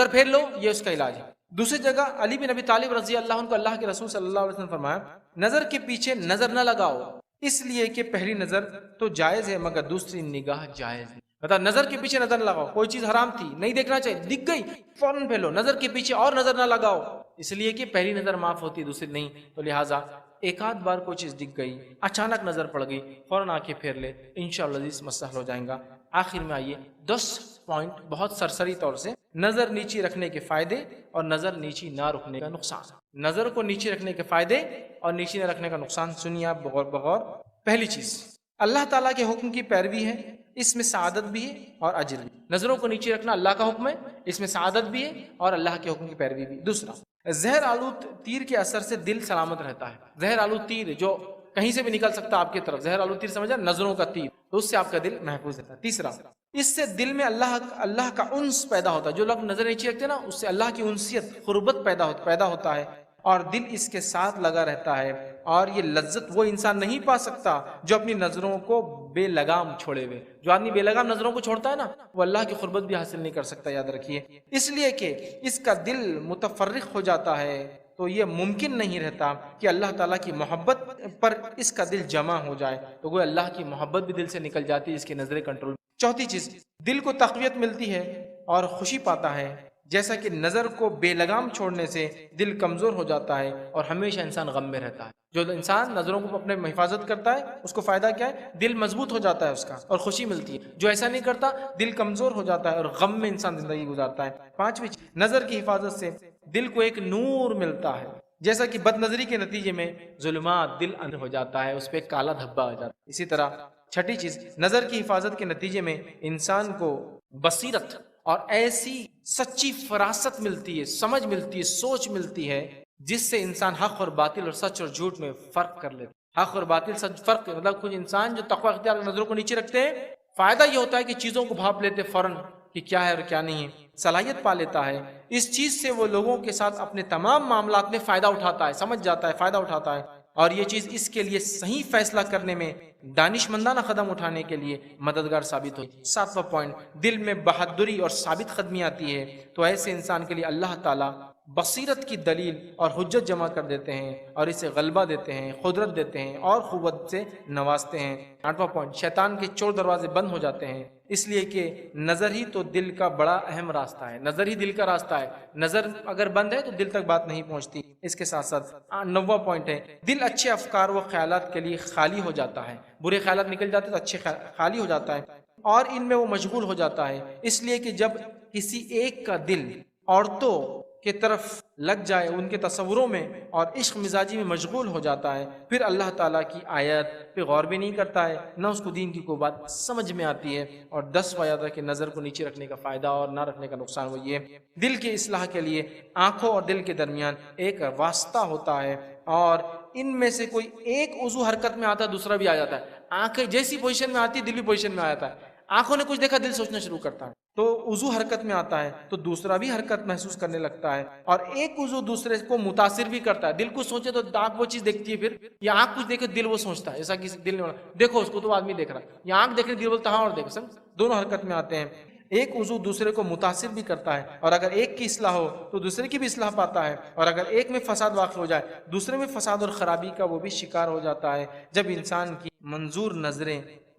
پھیر لو، یہ اس کا علاج ہے. دوسری جگہ علی بن ابی طالب رضی اللہ عنہ کو اللہ کے رسول صلی اللہ علیہ وسلم نے فرمایا نظر کے پیچھے نظر نہ لگاؤ، اس لیے کہ پہلی نظر تو جائز ہے مگر دوسری نگاہ جائز نہیں. بتا نظر کے پیچھے نظر نہ لگاؤ، کوئی چیز حرام تھی نہیں دیکھنا چاہیے، دکھ گئی فوراً پھیلو، نظر کے پیچھے اور نظر نہ لگاؤ، اس لیے کہ پہلی نظر معاف ہوتی دوسری نہیں، تو لہٰذا ایک آدھ بار کوئی چیز دکھ گئی، اچانک نظر پڑ گئی، فوراً آنکھیں پھیر لے، انشاءاللہ اس مسئلہ حل ہو جائے گا۔ آخر میں آئیے 10 پوائنٹ بہت سرسری طور سے نظر نیچی رکھنے کے فائدے اور نظر نیچی نہ رکھنے کا نقصان۔ نظر کو نیچی رکھنے کے فائدے اور نیچی نہ رکھنے کا نقصان سنیے آپ بغور بغور۔ پہلی چیز، اللہ تعالیٰ کے حکم کی پیروی ہے، اس میں سعادت بھی ہے اور اجر بھی۔ نظروں کو نیچے رکھنا اللہ کا حکم ہے، اس میں سعادت بھی ہے اور اللہ کے حکم کی پیروی بھی۔ دوسرا، زہر آلود تیر کے اثر سے دل سلامت رہتا ہے۔ زہر آلود تیر جو کہیں سے بھی نکل سکتا ہے آپ کی طرف، زہر آلود تیر سمجھا، نظروں کا تیر، تو اس سے آپ کا دل محفوظ رہتا ہے۔ تیسرا، اس سے دل میں اللہ کا انس پیدا ہوتا ہے۔ جو لوگ نظر نیچے رکھتے ہیں نا، اس سے اللہ کی انسیت، قربت پیدا ہوتا ہے اور دل اس کے ساتھ لگا رہتا ہے، اور یہ لذت وہ انسان نہیں پا سکتا جو اپنی نظروں کو بے لگام چھوڑے ہوئے۔ جو آدمی بے لگام نظروں کو چھوڑتا ہے نا، وہ اللہ کی قربت بھی حاصل نہیں کر سکتا، یاد رکھیے۔ اس لیے کہ اس کا دل متفرق ہو جاتا ہے، تو یہ ممکن نہیں رہتا کہ اللہ تعالیٰ کی محبت پر اس کا دل جمع ہو جائے، تو وہ اللہ کی محبت بھی دل سے نکل جاتی ہے، اس کی نظریں کنٹرول۔ چوتھی چیز، دل کو تقویت ملتی ہے اور خوشی پاتا ہے، جیسا کہ نظر کو بے لگام چھوڑنے سے دل کمزور ہو جاتا ہے اور ہمیشہ انسان غم میں رہتا ہے۔ جو انسان نظروں کو اپنے حفاظت کرتا ہے، اس کو فائدہ کیا ہے؟ دل مضبوط ہو جاتا ہے اس کا اور خوشی ملتی ہے۔ جو ایسا نہیں کرتا، دل کمزور ہو جاتا ہے اور غم میں انسان زندگی گزارتا ہے۔ پانچویں چیز، نظر کی حفاظت سے دل کو ایک نور ملتا ہے، جیسا کہ بد نظری کے نتیجے میں ظلمات دل اندر ہو جاتا ہے، اس پہ کالا دھبا ہو جاتا ہے۔ اسی طرح چھٹی چیز، نظر کی حفاظت کے نتیجے میں انسان کو بصیرت اور ایسی سچی فراست ملتی ہے، سمجھ ملتی ہے، سوچ ملتی ہے، جس سے انسان حق اور باطل اور سچ اور جھوٹ میں فرق کر لیتا۔ حق اور باطل سچ فرق، مطلب کچھ انسان جو تقوی اختیار کر نظروں کو نیچے رکھتے ہیں، فائدہ یہ ہوتا ہے کہ چیزوں کو بھاپ لیتے فوراً کہ کیا ہے اور کیا نہیں ہے، صلاحیت پا لیتا ہے۔ اس چیز سے وہ لوگوں کے ساتھ اپنے تمام معاملات میں فائدہ اٹھاتا ہے، سمجھ جاتا ہے، فائدہ اٹھاتا ہے، اور یہ چیز اس کے لیے صحیح فیصلہ کرنے میں دانش مندانہ قدم اٹھانے کے لیے مددگار ثابت ہوتی۔ ساتواں پوائنٹ، دل میں بہادری اور ثابت قدمی آتی ہے، تو ایسے انسان کے لیے اللہ تعالیٰ بصیرت کی دلیل اور حجت جمع کر دیتے ہیں اور اسے غلبہ دیتے ہیں، قدرت دیتے ہیں اور قوت سے نوازتے ہیں۔ آٹھواں پوائنٹ، شیطان کے چور دروازے بند ہو جاتے ہیں، اس لیے کہ نظر ہی تو دل کا بڑا اہم راستہ ہے، نظر ہی دل کا راستہ ہے، نظر اگر بند ہے تو دل تک بات نہیں پہنچتی۔ اس کے ساتھ ساتھ نواں پوائنٹ ہے، دل اچھے افکار و خیالات کے لیے خالی ہو جاتا ہے، برے خیالات نکل جاتے تو اچھے خالی ہو جاتا ہے اور ان میں وہ مشغول ہو جاتا ہے۔ اس لیے کہ جب کسی ایک کا دل عورتوں کی طرف لگ جائے، ان کے تصوروں میں اور عشق مزاجی میں مشغول ہو جاتا ہے، پھر اللہ تعالیٰ کی آیت پہ غور بھی نہیں کرتا ہے، نہ اس کو دین کی کوئی بات سمجھ میں آتی ہے۔ اور 10واں یاد رکھیں، نظر کو نیچے رکھنے کا فائدہ اور نہ رکھنے کا نقصان وہ یہ، دل کے اصلاح کے لیے آنکھوں اور دل کے درمیان ایک واسطہ ہوتا ہے، اور ان میں سے کوئی ایک عضو حرکت میں آتا ہے دوسرا بھی آ جاتا ہے۔ آنکھیں جیسی پوزیشن میں آتی ہے دل بھی پوزیشن میں آ جاتا ہے، آنکھوں نے کچھ دیکھا دل سوچنا شروع کرتا ہے، تو عضو حرکت میں آتا ہے تو دوسرا بھی حرکت محسوس کرنے لگتا ہے، اور ایک عضو دوسرے کو متاثر بھی کرتا ہے۔ دل کو سوچے تو آنکھ وہ چیز دیکھتی ہے، پھر یا آنکھ کچھ دیکھے دل وہ سوچتا ہے، ایسا کہ دل نے دیکھو اس کو تو آدمی دیکھ رہا ہے، یا آنکھ دیکھ رہی دل بولتا ہاں اور دیکھ، سب دونوں حرکت میں آتے ہیں۔ ایک عضو دوسرے کو متاثر بھی کرتا ہے، اور اگر ایک کی اصلاح ہو تو دوسرے کی بھی اصلاح پاتا ہے، اور اگر ایک میں فساد واقع ہو جائے دوسرے میں فساد اور خرابی کا وہ بھی شکار ہو جاتا ہے۔ جب انسان کی منظور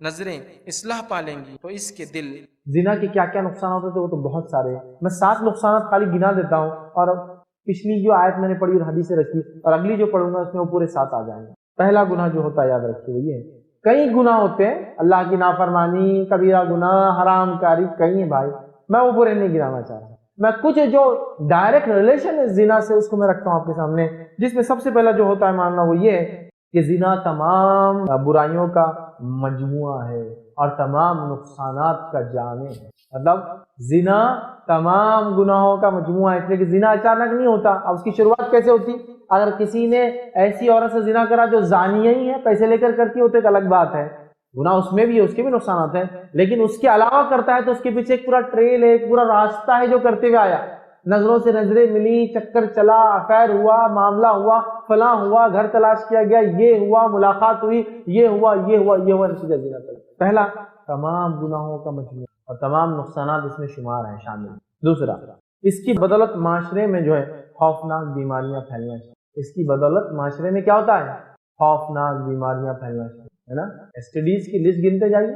نظریں اصلاح پا لیں گی تو اس کے دل زنا کے کیا کیا نقصانات ہوتے ہیں وہ تو بہت سارے ہیں، میں 7 نقصانات خالی گنا دیتا ہوں، اور پچھلی جو آیت میں نے پڑھی اور حدیثیں رکھی اور اگلی جو پڑھوں گا اس میں وہ پورے 7 آ جائیں گے۔ پہلا گناہ جو ہوتا ہے یاد رکھیے وہ یہ ہے، کئی گناہ ہوتے ہیں، اللہ کی نافرمانی، کبیرہ گناہ، حرام کاری، کئی ہیں بھائی، میں وہ پورے نہیں گنانا چاہ رہا، میں کچھ جو ڈائریکٹ ریلیشن ہے زنا سے اس کو میں رکھتا ہوں آپ کے سامنے، جس میں سب سے پہلا جو ہوتا ہے ماننا وہ یہ ہے کہ زنا تمام برائیوں کا مجموعہ ہے اور تمام نقصانات کا جامع ہے۔ مطلب زنا تمام گناہوں کا مجموعہ ہے، اس لیے کہ زنا اچانک نہیں ہوتا۔ اب اس کی شروعات کیسے ہوتی؟ اگر کسی نے ایسی عورت سے زنا کرا جو زانیہ ہی ہے، پیسے لے کر کرتی ہو تو ایک الگ بات ہے، گناہ اس میں بھی ہے، اس کے بھی نقصانات ہیں، لیکن اس کے علاوہ کرتا ہے تو اس کے پیچھے ایک پورا ٹریل ہے، ایک پورا راستہ ہے جو کرتے ہوئے آیا، نظروں سے نظریں ملی، چکر چلا، افیئر ہوا، معاملہ ہوا، فلاں ہوا، گھر تلاش کیا گیا، یہ ہوا، ملاقات ہوئی، یہ ہوا، نتیجہ زنا کا۔ پہلا تمام گناہوں کا مجموعہ اور تمام نقصانات اس میں شمار ہیں، شامل۔ دوسرا، اس کی بدولت معاشرے میں جو ہے خوفناک بیماریاں پھیلنا شروع، اس کی بدولت معاشرے میں کیا ہوتا ہے؟ خوفناک بیماریاں پھیلنا شروع، ہے نا؟ STDs کی لسٹ گنتے جائیے،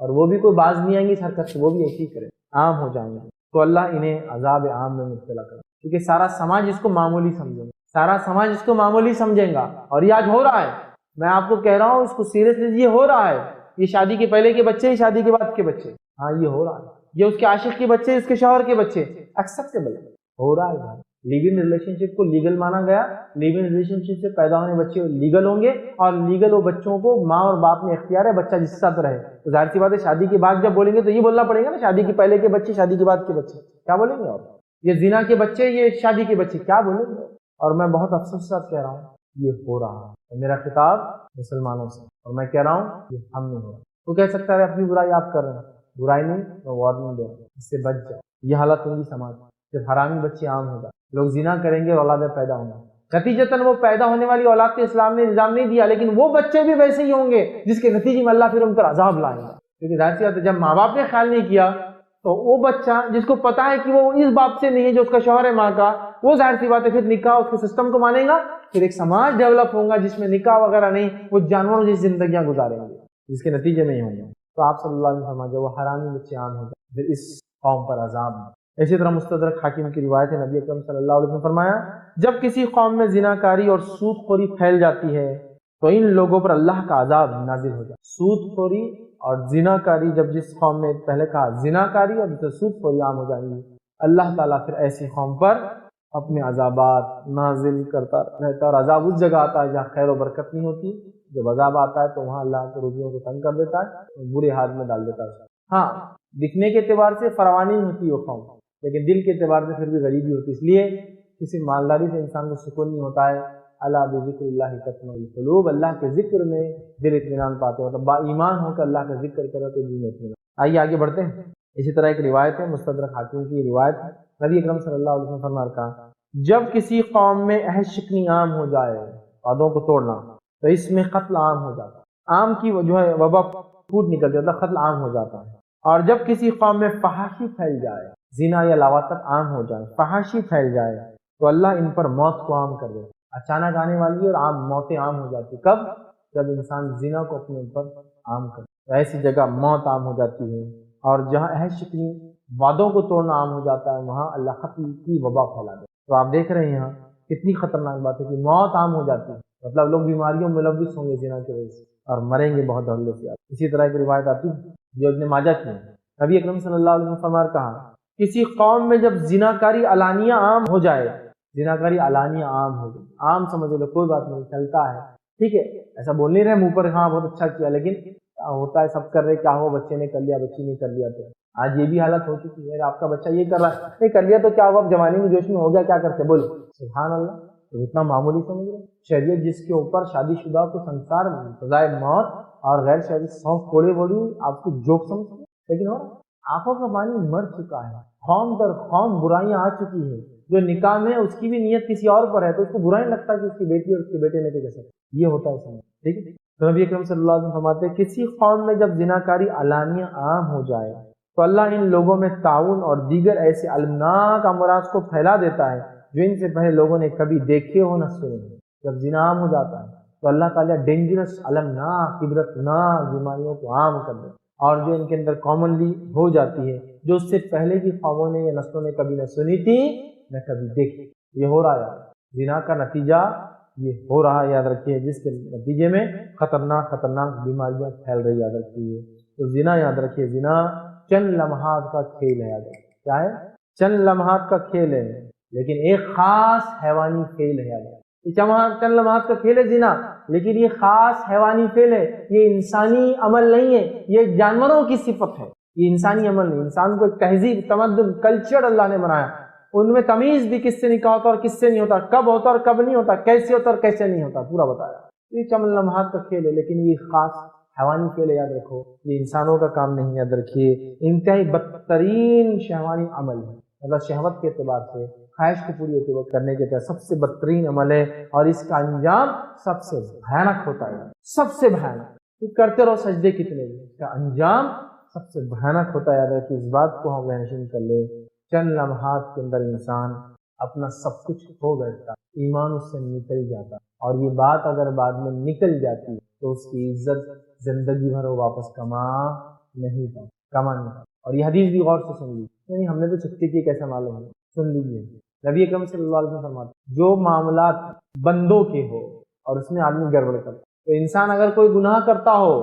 اور وہ بھی کوئی باز نہیں آئیں گے اس حرکت سے، وہ بھی ایسی ہی کریں، عام ہو جائیں گے، تو اللہ انہیں عذاب عام میں مبتلا کرے، کیونکہ سارا سماج اس کو معمولی سمجھے گا، سارا سماج اس کو معمولی سمجھیں گا، اور یہ آج ہو رہا ہے، میں آپ کو کہہ رہا ہوں اس کو سیریس لیجیے، یہ ہو رہا ہے، یہ شادی کے پہلے کے بچے، شادی کے بعد کے بچے، ہاں یہ ہو رہا ہے، یہ اس کے عاشق کے بچے، اس کے شوہر کے بچے، ایکسیپٹیبل ہو رہا ہے بھائی۔ لیگل ریلیشن شپ کو لیگل مانا گیا، لیگل ریلیشن شپ سے پیدا ہونے بچے لیگل ہوں گے، اور لیگل وہ بچوں کو ماں اور باپ میں اختیار ہے بچہ جس کے ساتھ رہے، تو ظاہر سی بات ہے شادی کے بعد جب بولیں گے تو یہ بولنا پڑے گا نا، شادی کے پہلے کے بچے، شادی کے بعد کے بچے، کیا بولیں گے؟ اور یہ زنا کے بچے، یہ شادی کے بچے، کیا بولیں گے؟ اور میں بہت افسوس کے ساتھ کہہ رہا ہوں یہ ہو رہا ہے، میرا خطاب مسلمانوں سے، اور میں کہہ رہا ہوں یہ ہم نہیں ہو رہا۔ تو کہہ سکتا ہے اپنی برائی آپ کر رہے ہیں، برائی نہیں، میں وارننگ دے رہا ہوں، اس سے بچ جاؤ، یہ حالت ہوگی سماج، جب حرامی بچے عام ہوگا، لوگ زنا کریں گے اور اولادیں پیدا ہوں گی، نتیجتاً وہ پیدا ہونے والی اولاد کے اسلام نے الزام نہیں دیا، لیکن وہ بچے بھی ویسے ہی ہوں گے جس کے نتیجے میں اللہ پھر ان پر عذاب لائیں گا، کیونکہ ظاہر سی بات ہے جب ماں باپ نے خیال نہیں کیا تو وہ بچہ جس کو پتا ہے کہ وہ اس باپ سے نہیں ہے جو اس کا شوہر ہے ماں کا، وہ ظاہر سی بات ہے پھر نکاح اس کے سسٹم کو مانے گا، پھر ایک سماج ڈیولپ ہوگا جس میں نکاح وغیرہ نہیں، وہ جانوروں جیسی زندگیاں گزاریں گے جس کے نتیجے میں ہی ہوں گے۔ تو آپ صلی اللہ علیہ وسلم فرمایا وہ حرامی بچے عام ہو جائے پھر اس قوم پر عذاب ہے۔ اسی طرح مستدرک حاکم کی روایت ہے، نبی اکرم صلی اللہ علیہ وسلم فرمایا جب کسی قوم میں زناکاری اور سود خوری پھیل جاتی ہے تو ان لوگوں پر اللہ کا عذاب نازل ہو جائے۔ سود خوری اور زناکاری، جب جس قوم میں پہلے کہا زناکاری اور دوسرے سود خوری عام ہو جائیں گی، اللہ تعالیٰ پھر ایسی قوم پر اپنے عذابات نازل کرتا رہتا ہے، اور عذاب اس جگہ آتا ہے جہاں خیر و برکت نہیں ہوتی، جب عذاب آتا ہے تو وہاں اللہ کے روزیوں کو تنگ کر دیتا ہے، برے حال میں ڈال دیتا ہے۔ ہاں دکھنے کے اعتبار سے فراوانی نہیں ہوتی وہ قوم، لیکن دل کے اعتبار سے پھر بھی غریبی ہوتی، اس لیے کسی مالداری سے انسان کو سکون نہیں ہوتا ہے۔ اللہ بذکر اللہ تطمئن القلوب، اللہ کے ذکر میں دل اطمینان پاتے ہیں، مطلب با ایمان ہو کر اللہ کا ذکر کرے تو دل میں اطمینان۔ آئیے آگے بڑھتے ہیں۔ اسی طرح ایک روایت ہے مستدرک حاکم کی روایت، نبی اکرم صلی اللہ علیہ وسلم فرمایا کہا جب کسی قوم میں عہد شکنی عام ہو جائے، وعدوں کو توڑنا، تو اس میں قتل عام ہو جاتا ہے، عام کی جو ہے وبا پھوٹ نکل جاتا ہے، قتل عام ہو جاتا ہے۔ اور جب کسی قوم میں فحاشی پھیل جائے، زنا یا لواطت عام ہو جائے، فحاشی پھیل جائے، تو اللہ ان پر موت کو عام کر دے، اچانک آنے والی اور عام موتیں عام ہو جاتی۔ کب؟ جب انسان زنا کو اپنے اوپر عام کرے، تو ایسی جگہ موت عام ہو جاتی ہے، اور جہاں عہد شکنی وعدوں کو توڑنا عام ہو جاتا ہے وہاں اللہ قتل کی وبا پھیلا دے۔ تو آپ دیکھ رہے ہیں یہاں کتنی خطرناک بات ہے کہ موت عام ہو جاتی ہے، مطلب لوگ بیماریوں میں ملوث ہوں گے زنا کی وجہ سے اور مریں گے بہت دھڑلے سے۔ اسی طرح ایک روایت آتی ہے جو ابن ماجہ کی ہے، نبی اکرم صلی اللہ علیہ وسلم فرمایا کہا کسی قوم میں جب زناکاری علانیہ عام ہو جائے، زناکاری علانیہ عام ہو جائے، عام سمجھ لو کوئی بات نہیں، چلتا ہے، ٹھیک ہے، ایسا بول نہیں رہے منہ پر ہاں بہت اچھا کیا، لیکن ہوتا ہے سب کر رہے، کیا ہو بچے نے کر لیا، بچی نے کر لیا، تو آج یہ بھی حالت ہو چکی ہے، آپ کا بچہ یہ کر رہا ہے، نہیں کر لیا تو کیا ہوا، جوانی میں جوش میں ہو گیا، کیا کرتے بولو سبحان اللہ، تو اتنا معمولی سمجھ رہے۔ شریعت جس کے اوپر شادی شدہ کو سنسار میں سزائے موت اور غیر شادی 100 کوڑے بولی آپ کو جوک سمجھتے، لیکن ہو آنکھوں کا پانی مر چکا ہے، قوم در قوم برائیاں آ چکی ہے، جو نکاح میں اس کی بھی نیت کسی اور پر ہے تو اس کو برا نہیں لگتا کہ اس کی بیٹی اور اس کے بیٹے نے تو جیسا یہ ہوتا ہے سمجھ، ٹھیک ہے۔ تو نبی اکرم صلی اللہ علیہ وسلم فرماتے ہیں کسی قوم میں جب زناکاری علانیہ عام ہو جائے تو اللہ ان لوگوں میں طاعون اور دیگر ایسے المناک امراض کو پھیلا دیتا ہے جو ان سے پہلے لوگوں نے کبھی دیکھے ہو نہ سنے ہو۔ جب زنا عام ہو جاتا ہے تو اللہ تعالیٰ ڈینجرس، المناک، عبرتناک بیماریوں کو عام کر دیتا ہے، اور جو ان کے اندر کامنلی ہو جاتی ہے، جو اس سے پہلے کی قوموں نے یا نسلوں نے کبھی نہ سنی تھی نہ کبھی دیکھی، یہ ہو رہا ہے۔ زنا کا نتیجہ یہ ہو رہا ہے، یاد رکھیے، جس کے نتیجے میں خطرناک بیماریاں پھیل رہی، یاد رکھیے۔ تو زنا یاد رکھیے، زنا چند لمحات کا کھیل ہے، یاد رکھیے کیا ہے، چند لمحات کا کھیل ہے، لیکن ایک خاص حیوانی کھیل ہے، یاد رکھیے چند لمحات کا کھیل ہے زنا، لیکن یہ خاص حیوانی کھیل ہے، یہ انسانی عمل نہیں ہے، یہ جانوروں کی صفت ہے، یہ انسانی عمل نہیں۔ انسان کو ایک تہذیب، تمدن، کلچر اللہ نے بنایا، ان میں تمیز بھی کس سے نکاح ہوتا اور کس سے نہیں ہوتا، کب ہوتا اور کب نہیں ہوتا، کیسے ہوتا اور کیسے نہیں ہوتا، پورا بتایا۔ یہ چند لمحات کا کھیل ہے، لیکن یہ خاص حیوانی کھیل ہے، یاد رکھو، یہ انسانوں کا کام نہیں، یاد رکھیے۔ انتہائی بدترین شہوانی عمل ہے، مطلب شہوت کے اعتبار سے، خواہش کو پوری کرنے کے اعتبار سب سے بدترین عمل ہے، اور اس کا انجام سب سے بھیانک ہوتا ہے، سب سے بھیانک۔ کرتے رہو سجدے کتنے بھی، اس کا انجام سب سے بھیانک ہوتا ہے، یاد رکھیے۔ اس بات کو ہم ذہن کر لیں، چند لمحات کے اندر انسان اپنا سب کچھ کھو بیٹھتا، ایمان اس سے نکل جاتا، اور یہ بات اگر بعد میں نکل جاتی تو اس کی عزت زندگی بھر وہ واپس کما نہیں تھا، کما نہیں تھا. اور یہ حدیث بھی غور سے سن لی، نہیں ہم نے تو چکتے کیے کیسا معلوم ہے، سن لیجیے. نبی اکرم صلی اللہ علیہ وسلم فرماتے جو معاملات بندوں کے ہو اور اس میں آدمی گڑبڑ کرتا، تو انسان اگر کوئی گناہ کرتا ہو،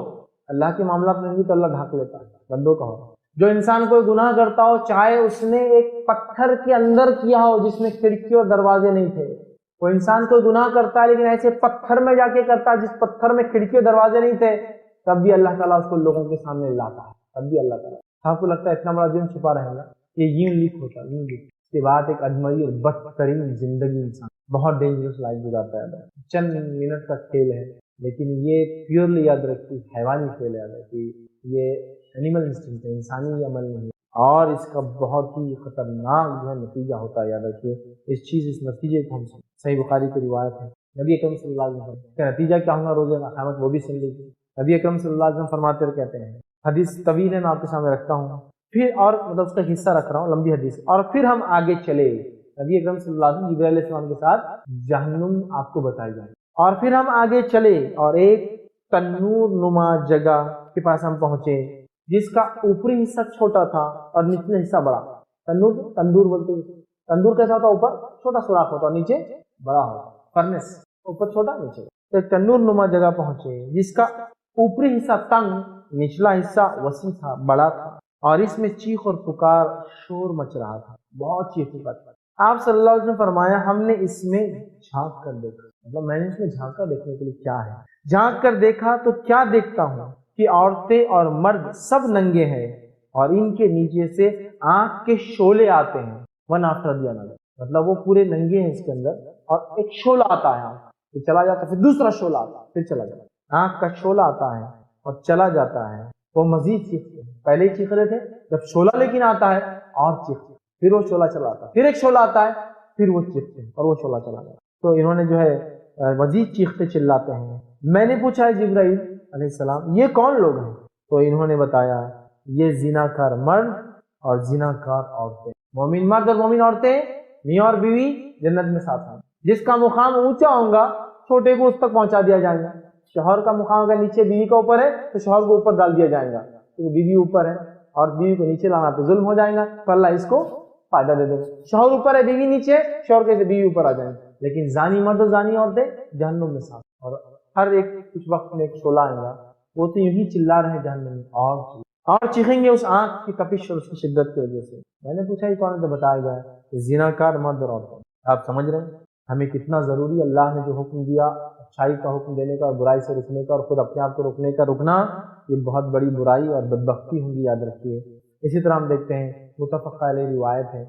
اللہ کے معاملات میں بھی تو اللہ ڈھانک لیتا ہے، بندوں کا ہو. جو انسان کوئی گناہ کرتا ہو، چاہے اس نے ایک پتھر کے اندر کیا ہو جس میں کھڑکی اور دروازے نہیں تھے، وہ انسان کوئی گناہ کرتا ہے لیکن ایسے پتھر میں جا کے کرتا ہے جس پتھر میں کھڑکی اور دروازے نہیں تھے، تب بھی اللہ تعالیٰ اس کو لوگوں کے سامنے لاتا ہے. تب بھی اللہ تعالیٰ، آپ کو لگتا ہے اتنا بڑا دن چھپا رہے گا، یہ یوں لیک ہوتا یوں لیک. اس کے بعد ایک اجمعی اور بدترین زندگی انسان بہت ڈینجرس لائف گزارتا ہے. چند منٹ کا کھیل ہے لیکن یہ پیورلی یاد رکھتی حیوانی کھیل ہے کہ یہ اینیمل انسٹنکٹ ہے، انسانی عمل نہیں. اور اس کا بہت ہی خطرناک جو ہے نتیجہ ہوتا ہے. یاد رکھیے اس نتیجے کو ہم صحیح بخاری کی روایت ہے، نبی اکرم صلی اللہ علیہ وسلم کا نتیجہ کیا ہوگا روز قیامت، وہ بھی سن لیجیے. نبی اکرم صلی اللہ علیہ وسلم فرماتے ہوئے کہتے ہیں، حدیث طویل ہے، میں آپ کے سامنے رکھتا ہوں پھر، اور مطلب اس کا حصہ رکھ رہا ہوں، لمبی حدیث. اور پھر ہم آگے چلے، نبی اکرم صلی اللہ علیہ وسلم جبرائیل علیہ السلام کے ساتھ جہنم آپ کو بتائی جائے. اور پھر ہم آگے چلے اور ایک تنور نما جگہ کے پاس ہم پہنچے جس کا اوپری حصہ چھوٹا تھا اور نچلا حصہ بڑا. تندور بولتے ہیں. تندور کیسا ہوتا؟ اوپر چھوٹا سوراخ ہوتا اور نیچے بڑا ہوتا. فرنس اوپر چھوٹا نیچے. تو ایک تنور نما جگہ پہنچے جس کا اوپری حصہ تنگ، نچلا حصہ وسیع تھا، بڑا تھا، اور اس میں چیخ اور پکار شور مچ رہا تھا، بہت چیخ پکار. آپ صلی اللہ علیہ وسلم فرمایا ہم نے اس میں جھانک کر دیکھا، مطلب میں نے اس میں جھانکا دیکھنے کے لیے کیا ہے. جھانک کر دیکھا تو کیا دیکھتا ہوں کہ عورتیں اور مرد سب ننگے ہیں اور ان کے نیچے سے آنکھ کے شعلے آتے ہیں. ون آفٹر دی انادر، مطلب وہ پورے ننگے ہیں اس کے اندر، اور ایک شعلہ آتا ہے، پھر چلا جاتا ہے، پھر دوسرا شعلہ آتا ہے، پھر چلا جاتا ہے. آنکھ کا شعلہ آتا ہے اور چلا جاتا ہے. وہ مزید چیختے ہیں، پہلے ہی چیخ رہے تھے، جب شعلہ لیکن آتا ہے اور چیختے، پھر وہ شعلہ چلا آتا ہے، پھر ایک شعلہ آتا ہے، پھر وہ چیختے ہیں اور وہ شعلہ چلا جاتا ہے. تو انہوں نے جو ہے مزید چیختے چلاتے ہیں. میں نے پوچھا ہے جبرائیل علیہ السلام یہ کون لوگ ہیں؟ تو انہوں نے بتایا یہ زناکار مرد اور زناکار عورتیں. مومن مرد اور مومن عورتیں، میاں اور بیوی جنت میں ساتھ ہیں. جس کا مقام اونچا ہوگا چھوٹے کو اس تک پہنچا دیا جائے گا. شوہر کا مقام اگر نیچے بیوی کا اوپر ہے تو شوہر کو اوپر ڈال دیا جائے گا، تو بیوی اوپر ہے اور بیوی کو نیچے لانا تو ظلم ہو جائے گا، تو اللہ اس کو فائدہ دے دے گا. شوہر اوپر ہے بیوی نیچے، شوہر کے بیوی اوپر آ جائیں گے. لیکن زانی مرد اور زانی عورتیں جہنم میں ساتھ. اور ہر ایک کچھ وقت میں ایک شعلہ آئے گا، وہ تو یوں ہی چلا رہے جہنم میں، اور چیخیں گے اس آنکھ کی تپش اور اس کی شدت کی وجہ سے. میں نے پوچھا یہ کون ہے؟ تو بتایا گیا کہ زناکار مرد اور عورتیں. آپ سمجھ رہے ہیں ہمیں کتنا ضروری اللہ نے جو حکم دیا اچھائی کا حکم دینے کا اور برائی سے رکنے کا اور خود اپنے آپ کو روکنے کا، رکنا یہ بہت بڑی برائی اور بدبختی ہوں گی، یاد رکھیے. اسی طرح ہم دیکھتے ہیں متفق علیہ روایت ہے،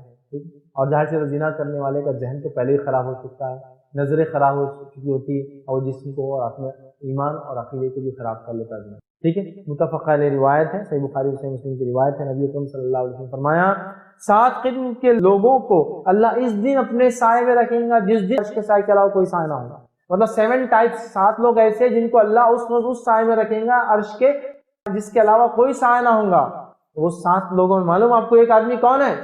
اور ظاہر سے زنا کرنے والے کا ذہن تو پہلے ہی خراب ہو چکا ہے، نظریں خراب ہو چکی ہوتی ہے اور جسم کو اور اپنے ایمان اور عقیدے کو بھی خراب کر لیتا ہے. ٹھیک ہے، متفق علیہ روایت ہے، صحیح بخاری اور صحیح مسلم کی روایت ہے. نبی اکرم صلی اللہ علیہ وسلم فرمایا 7 قسم کے لوگوں کو اللہ اس دن اپنے سائے میں رکھیں گا جس دن عرش کے سائے کے علاوہ کوئی سائے نہ ہوگا. مطلب 7 ٹائپس، 7 لوگ ایسے جن کو اللہ اس روز اس سائے میں رکھیں گا عرش کے جس کے علاوہ کوئی سائے نہ ہوگا. وہ 7 لوگوں میں معلوم آپ کو ایک آدمی کون ہے؟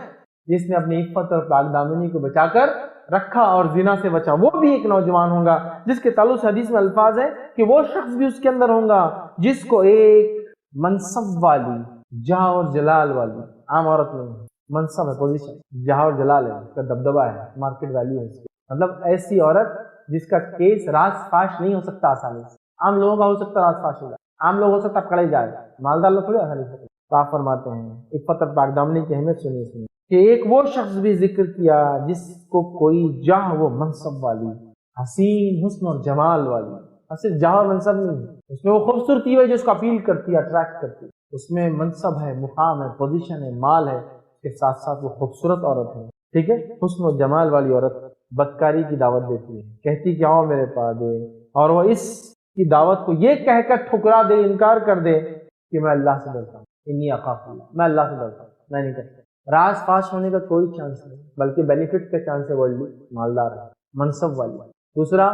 جس نے اپنی عفت اور پاک دامنی کو بچا کر رکھا اور زنا سے بچا. وہ بھی ایک نوجوان ہوگا جس کے تعلق حدیث میں الفاظ ہے کہ وہ شخص بھی اس کے اندر ہوگا جس کو ایک منصب والی، جہاں اور جلال والی، عام عورت نہیں، منصب ہے، پوزیشن، جہاں اور جلال ہے، اس کا دبدبہ ہے، مارکیٹ ویلیو ہے اس کی. مطلب ایسی عورت جس کا کیس راز فاش نہیں ہو سکتا آسانی سے. عام لوگوں کا ہو سکتا راز فاش ہو جائے، عام لوگ ہو سکتا پکڑے جائے، مالدار لوگ تھوڑی آسانی سے. تو آپ فرماتے ہیں عفت اور پاک دامنی کی اہمیت سنیے کہ ایک وہ شخص بھی ذکر کیا جس کو کوئی جاہ و منصب والی، حسین حسن اور جمال والی، صرف جاہ اور منصب نہیں، اس میں وہ خوبصورتی ہے جو اس کو اپیل کرتی ہے، اٹریکٹ کرتی ہے. اس میں منصب ہے، مقام ہے، پوزیشن ہے، مال ہے، اس کے ساتھ ساتھ وہ خوبصورت عورت ہے. ٹھیک ہے، حسن و جمال والی عورت بدکاری کی دعوت دیتی ہے، کہتی کہ آؤ میرے پاس دے، اور وہ اس کی دعوت کو یہ کہہ کر ٹھکرا دے، انکار کر دے کہ میں اللہ سے ڈرتا ہوں، انی اخاف اللہ، میں اللہ سے ڈرتا ہوں، میں نہیں کرتا. راز فاش ہونے کا کوئی چانس نہیں، بلکہ بینیفٹ کا چانس ہے. ورلڈلی مالدار ہے، منصب والی. دوسرا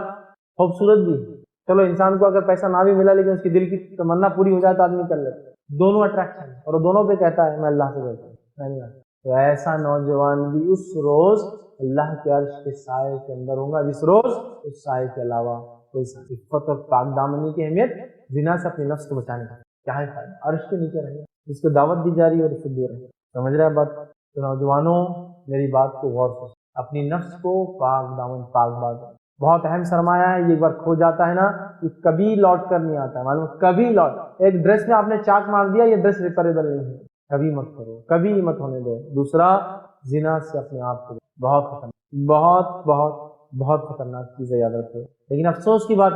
خوبصورت بھی ہے. چلو انسان کو اگر پیسہ نہ بھی ملا لیکن اس کی دل کی تمنا پوری ہو جائے تو آدمی کر لیتا ہے. دونوں اٹریکشن ہے اور وہ دونوں پہ کہتا ہے میں اللہ سے ڈرتا ہوں، میں نہیں کرتا. تو ایسا نوجوان بھی اس روز اللہ کے عرش کے سائے کے اندر ہوگا جس روز اس سائے کے علاوہ کوئی سائے. عفت اور پاک دامنی کی اہمیت، زنا سے اپنے نفس کو بچانے کا کیا ہے فائدہ، عرش کے نیچے رہے گا. جس کو دعوت دی جا رہی ہے اور اس سے دور رہے. سمجھ رہے ہیں بات؟ تو نوجوانوں میری بات کو غور سے اپنی نفس کو پاک دامن پاک باز، بہت اہم سرمایہ ہے. یہ ایک بار کھو جاتا ہے نا کہ کبھی لوٹ کر نہیں آتا ہے. معلوم کبھی لوٹ، ایک ڈریس میں آپ نے چاک مار دیا، یہ ڈریس ریپیریبل نہیں ہے. کبھی مت کرو، کبھی مت ہونے دو. دوسرا، زنا سے اپنے آپ کو بہت خطرناک، بہت بہت بہت خطرناک چیز ہے، یاد رکھو. لیکن افسوس کی بات ہے